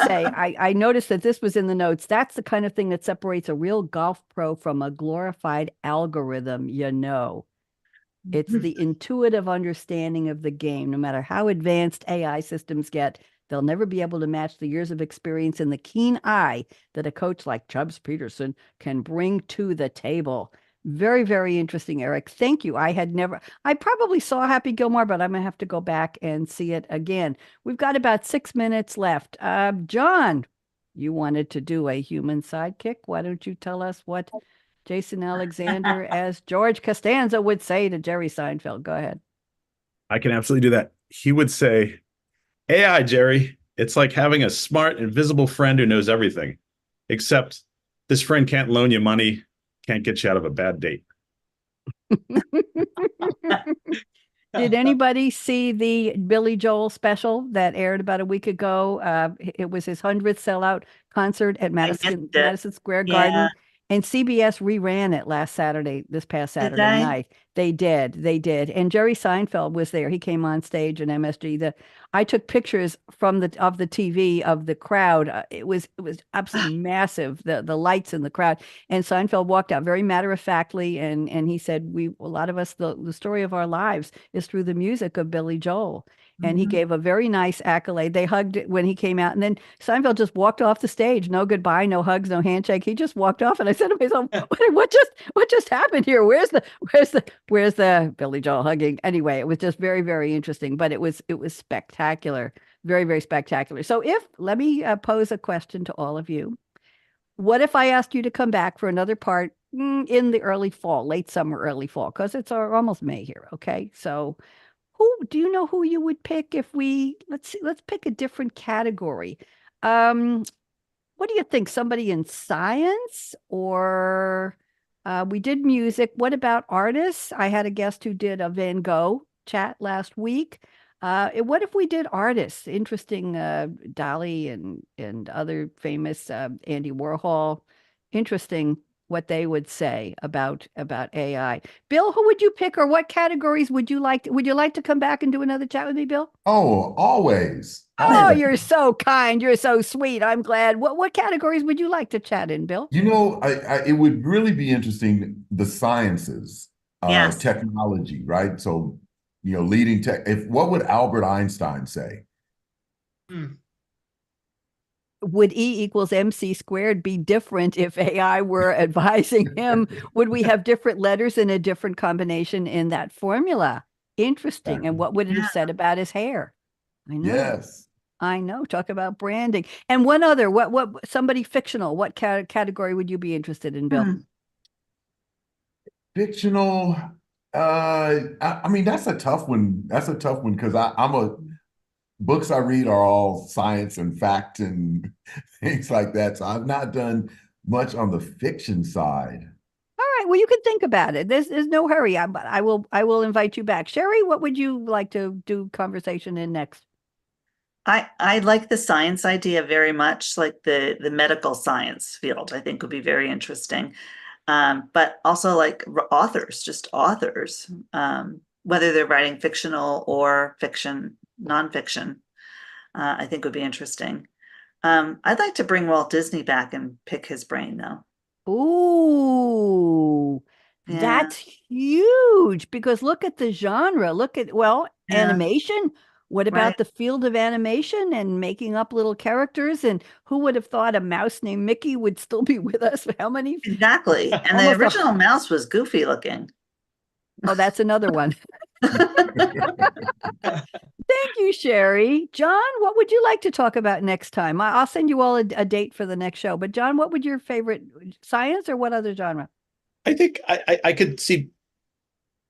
A: say, I noticed that this was in the notes. That's the kind of thing that separates a real golf pro from a glorified algorithm, It's the intuitive understanding of the game. No matter how advanced AI systems get, they'll never be able to match the years of experience and the keen eye that a coach like Chubbs Peterson can bring to the table. Very, very interesting, Eric. Thank you. I probably saw Happy Gilmore, but I'm going to have to go back and see it again. We've got about 6 minutes left. John, you wanted to do a human sidekick. Why don't you tell us what Jason Alexander, as George Costanza would say to Jerry Seinfeld? Go ahead.
B: I can absolutely do that. He would say, AI, Jerry, it's like having a smart, invisible friend who knows everything, except this friend can't loan you money, can't get you out of a bad date.
A: Did anybody see the Billy Joel special that aired about a week ago? It was his 100th sellout concert at Madison Square Garden. And CBS reran it this past Saturday night. They did. They did. And Jerry Seinfeld was there. He came on stage in MSG. I took pictures from the TV of the crowd. It was absolutely massive. The lights in the crowd. And Seinfeld walked out very matter of factly, and he said, a lot of us, the story of our lives is through the music of Billy Joel. And he
C: Mhm.
A: gave a very nice accolade. They hugged when he came out, and then Seinfeld just walked off the stage. No goodbye, no hugs, no handshake. He just walked off, and I said to myself, what just happened here? Where's the Billy Joel hugging? Anyway, it was just very, very interesting, but it was spectacular, very, very spectacular. So let me pose a question to all of you. What if I asked you to come back for another part in the early fall, late summer, early fall, because it's almost May here. Okay, so who do you know who you would pick if let's see, let's pick a different category. Um, what do you think? Somebody in science or we did music. What about artists? I had a guest who did a Van Gogh chat last week. What if we did artists? Interesting, Dali and other famous Andy Warhol. Interesting what they would say about AI. Bill, who would you pick, or what categories would you like? Would you like to come back and do another chat with me, Bill?
E: Oh, always.
A: Oh,
E: Always.
A: you're so kind. You're so sweet. I'm glad. What categories would you like to chat in, Bill?
E: It would really be interesting, the sciences,
C: Yes.
E: technology, right? So, leading tech. What would Albert Einstein say?
F: Hmm.
A: Would E equals MC squared be different if AI were advising him? Would we have different letters and a different combination in that formula? Interesting. And what would it have
C: Yeah.
A: said about his hair? I know.
E: Yes.
A: I know. Talk about branding. And one other, what somebody fictional, what category would you be interested in, Bill?
C: Hmm.
E: Fictional. I mean, that's a tough one. That's a tough one because books I read are all science and fact and things like that. So I've not done much on the fiction side.
A: All right. Well, you can think about it. There's no hurry. But I will invite you back. Sherry, what would you like to do conversation in next?
C: I like the science idea very much, like the medical science field, I think would be very interesting. But also like authors, just authors, whether they're writing fictional or fiction, nonfiction, I think would be interesting. I'd like to bring Walt Disney back and pick his brain though.
A: Ooh,
C: Yeah,
A: that's huge because look at the genre. Well,
C: yeah,
A: animation. What
C: right.
A: about the field of animation and making up little characters? And who would have thought a mouse named Mickey would still be with us? How many?
C: Exactly. And the
A: Almost a,
C: original mouse was goofy looking.
A: oh, that's another one. Thank you, Sherry. John, what would you like to talk about next time? I'll send you all a date for the next show. But John, what would your favorite science or what other genre?
B: I think I could see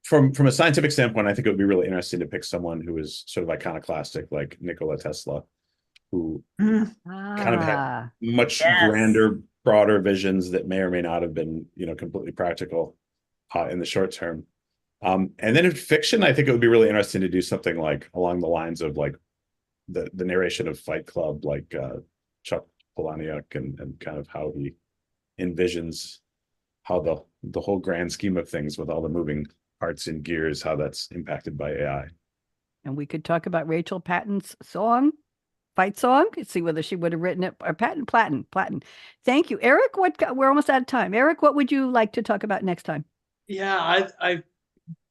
B: from a scientific standpoint, I think it would be really interesting to pick someone who is sort of iconoclastic, like Nikola Tesla, who
C: Mm,
B: kind of had
A: Ah,
B: much
C: yes.
B: grander, broader visions that may or may not have been, completely practical in the short term. And then in fiction, I think it would be really interesting to do something like along the lines of like the narration of Fight Club, like Chuck Palahniuk, and kind of how he envisions how the whole grand scheme of things with all the moving parts and gears, how that's impacted by AI.
A: and we could talk about Rachel Patton's fight song. See whether she would have written it or Platten. Thank you, Eric. We're almost out of time. Eric, what would you like to talk about next time?
F: Yeah, I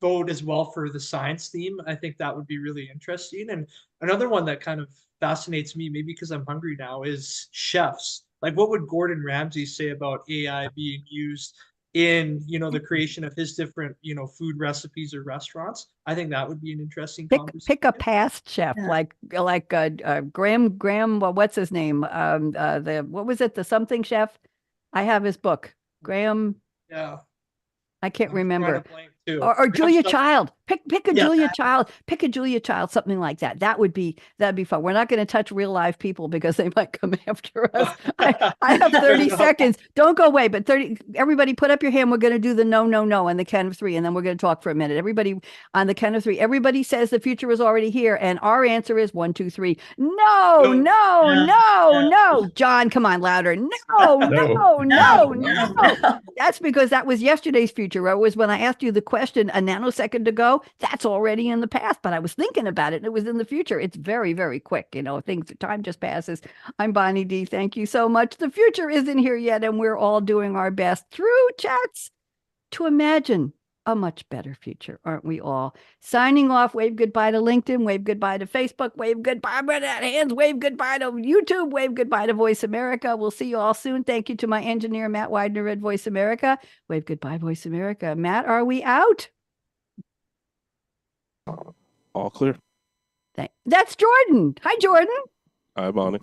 F: vote as well for the science theme. I think that would be really interesting. And another one that kind of fascinates me, maybe because I'm hungry now, is chefs. Like, what would Gordon Ramsay say about AI being used in, the creation of his different, food recipes or restaurants? I think that would be an interesting conversation.
A: Pick a past chef
C: Yeah.
A: like Graham. Well, what's his name? What was it? The something chef. I have his book. Graham.
F: Yeah,
A: I can't
F: I'm drawing a
A: remember.
F: blank too.
A: Or
F: We have
A: Julia
F: stuff-
A: Child. Pick a
F: Yeah.
A: Julia Child, something like that. That'd be fun. We're not going to touch real live people because they might come after us. I have 30 seconds. Don't go away, but 30. Everybody, put up your hand. We're going to do the no, no, no on the count of three, and then we're going to talk for a minute. Everybody, on the count of three. Everybody says the future is already here, and our answer is 1, 2, 3. No, no, no, no. John, come on, louder. No, no, no, no. That's because that was yesterday's future. It was when I asked you the question a nanosecond ago. That's already in the past, but I was thinking about it and it was in the future. It's very, very quick. Time just passes. I'm Bonnie D. Thank you so much. The future isn't here yet, and we're all doing our best through chats to imagine a much better future, aren't we all? Signing off, wave goodbye to LinkedIn, wave goodbye to Facebook, wave goodbye to hands, wave goodbye to YouTube, wave goodbye to Voice America. We'll see you all soon. Thank you to my engineer, Matt Widener at Voice America. Wave goodbye, Voice America. Matt, are we out?
G: All clear.
A: That's Jordan. Hi, Jordan.
G: Hi, Bonnie.